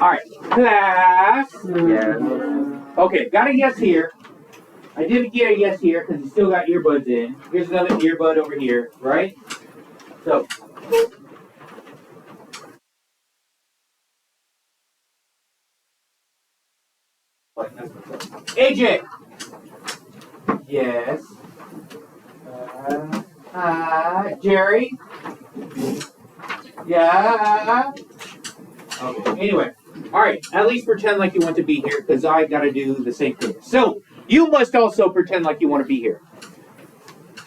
All right, class. Yeah. Okay, got a yes here. I didn't get a yes here because you still got earbuds in. Here's another earbud over here, right? So. AJ. Yes. Jerry. Yeah. Okay. Anyway. All right. At least pretend like you want to be here because I got to do the same thing. So you must also pretend like you want to be here.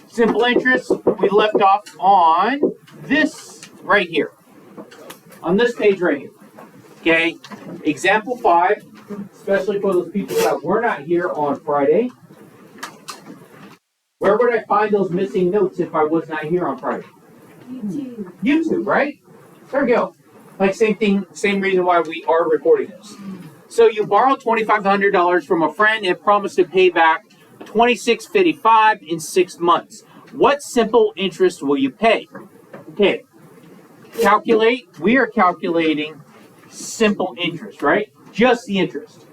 Simple interest. We left off on this right here. On this page right here. Okay. Example 5. Especially for those people that were not here on Friday. Where would I find those missing notes if I was not here on Friday? YouTube. YouTube, right? There we go. Like same thing, same reason why we are recording this. So you borrowed $2,500 from a friend and promised to pay back $2,655 in 6 months. What simple interest will you pay? Okay. Calculate. We are calculating simple interest, right? Just the interest.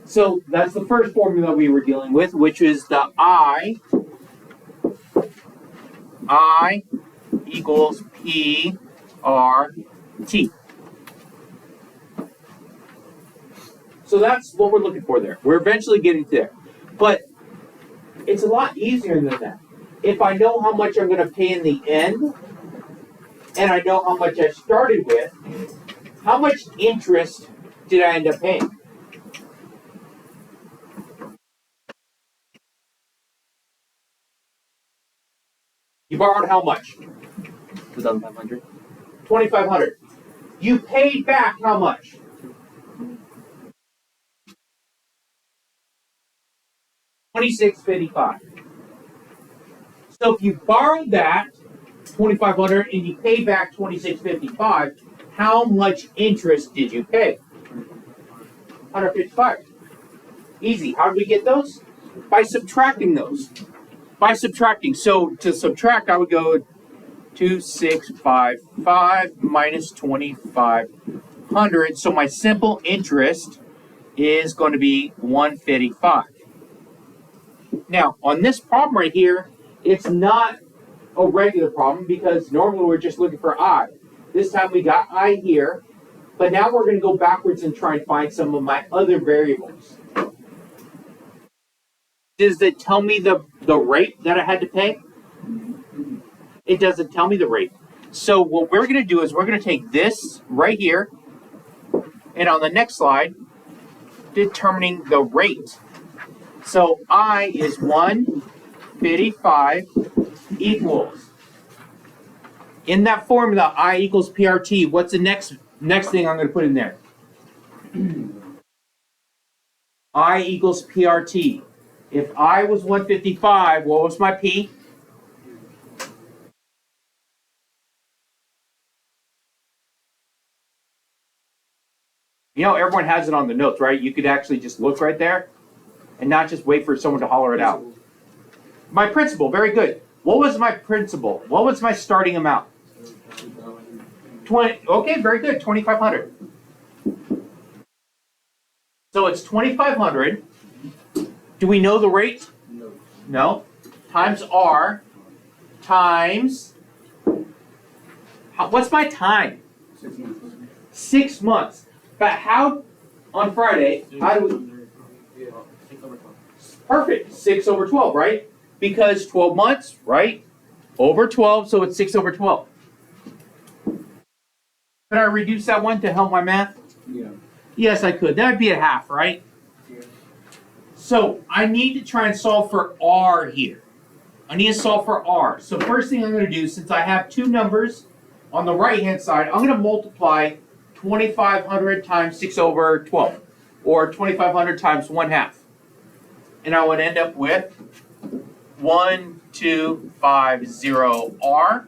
So that's the first formula we were dealing with, which is the I equals PRT. So that's what we're looking for there. We're eventually getting there. But it's a lot easier than that. If I know how much I'm going to pay in the end, and I know how much I started with, how much interest did I end up paying? You borrowed how much? 2,500. 2,500. You paid back how much? $2,655. So if you borrowed that 2,500 and you paid back $2,655, how much interest did you pay? 155. Easy. How did we get those? By subtracting those. By subtracting. So to subtract, I would go 2,655 minus 2,500. So my simple interest is going to be 155. Now, on this problem right here, it's not a regular problem because normally we're just looking for I. This time we got I here, but now we're going to go backwards and try and find some of my other variables. Does it tell me the rate that I had to pay? It doesn't tell me the rate. So what we're going to do is we're going to take this right here, and on the next slide, determining the rate. So I is 155 equals. In that formula, I equals PRT, what's the next thing I'm going to put in there? I equals PRT. If I was 155, what was my P? You know, everyone has it on the notes, right? You could actually just look right there and not just wait for someone to holler it out. My principal, very good. What was my principal? What was my starting amount? 20. Okay, very good. 2,500. So it's 2,500. Do we know the rate? No. No. Times R times. What's my time? 6 months. 6 months. But how on Friday? How do we? 6 over 12. Perfect. 6 over 12, right? Because 12 months, right? Over 12, so it's 6 over 12. Could I reduce that one to help my math? Yeah. Yes, I could. That would be a half, right? Yeah. So I need to try and solve for R here. I need to solve for R. So first thing I'm going to do, since I have two numbers on the right-hand side, I'm going to multiply 2,500 times 6 over 12, or 2,500 times 1/2. And I would end up with 1250R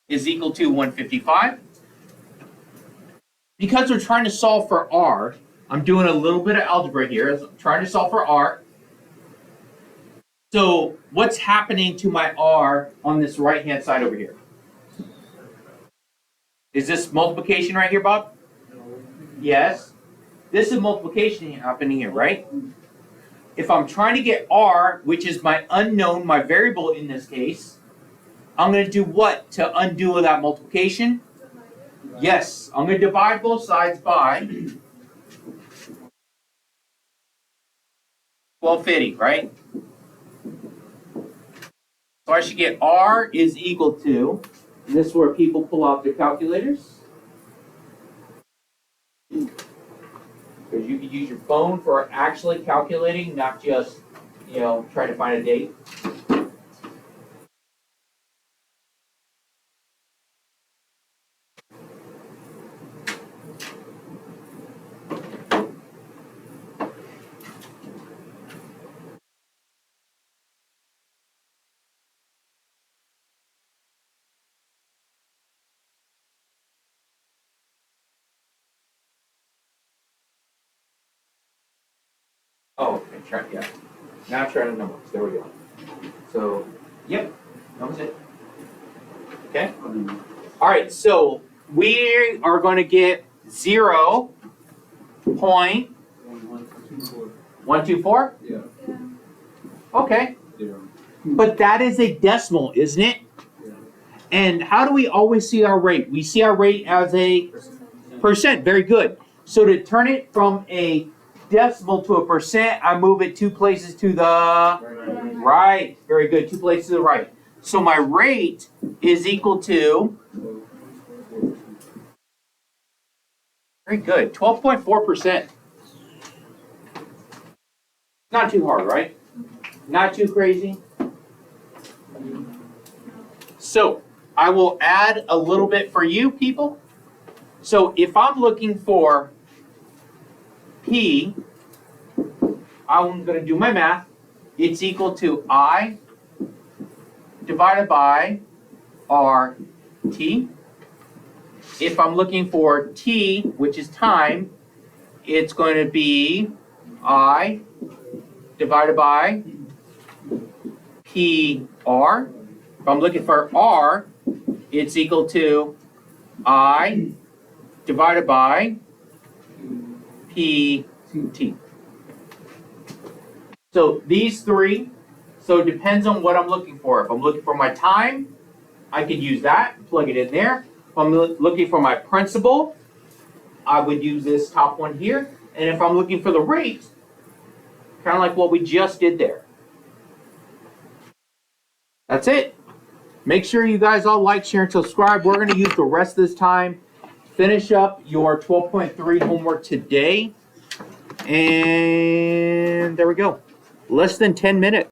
is equal to 155. Because we're trying to solve for R, I'm doing a little bit of algebra here. I'm trying to solve for R. So what's happening to my R on this right-hand side over here? Is this multiplication right here, Bob? Yes. This is multiplication happening here, right? If I'm trying to get r, which is my unknown, my variable in this case, I'm going to do what to undo that multiplication? Yes, I'm going to divide both sides by 1250, right? So I should get r is equal to, and this is where people pull out their calculators. Because you could use your phone for actually calculating, not just, trying to find a date. Oh, okay, yeah. Now try to numbers. There we go. So, yep, that was it. Okay. All right, so we are going to get 0.124. Yeah. Okay, Zero. but that is a decimal, isn't it? Yeah. And how do we always see our rate? We see our rate as a percent. Very good. So to turn it from a decimal to a percent, I move it 2 places to the right. Very good. 2 places to the right. So my rate is equal to, very good, 12.4%. Not too hard, right? Not too crazy. So I will add a little bit for you people. So if I'm looking for P, I'm going to do my math. It's equal to I divided by RT. If I'm looking for T, which is time, it's going to be I divided by PR. If I'm looking for R, it's equal to I divided by PT. So these three, so it depends on what I'm looking for. If I'm looking for my time, I could use that, plug it in there. If I'm looking for my principal, I would use this top one here. And if I'm looking for the rate, kind of like what we just did there. That's it. Make sure you guys all like, share, and subscribe. We're going to use the rest of this time. Finish up your 12.3 homework today. And there we go. Less than 10 minutes.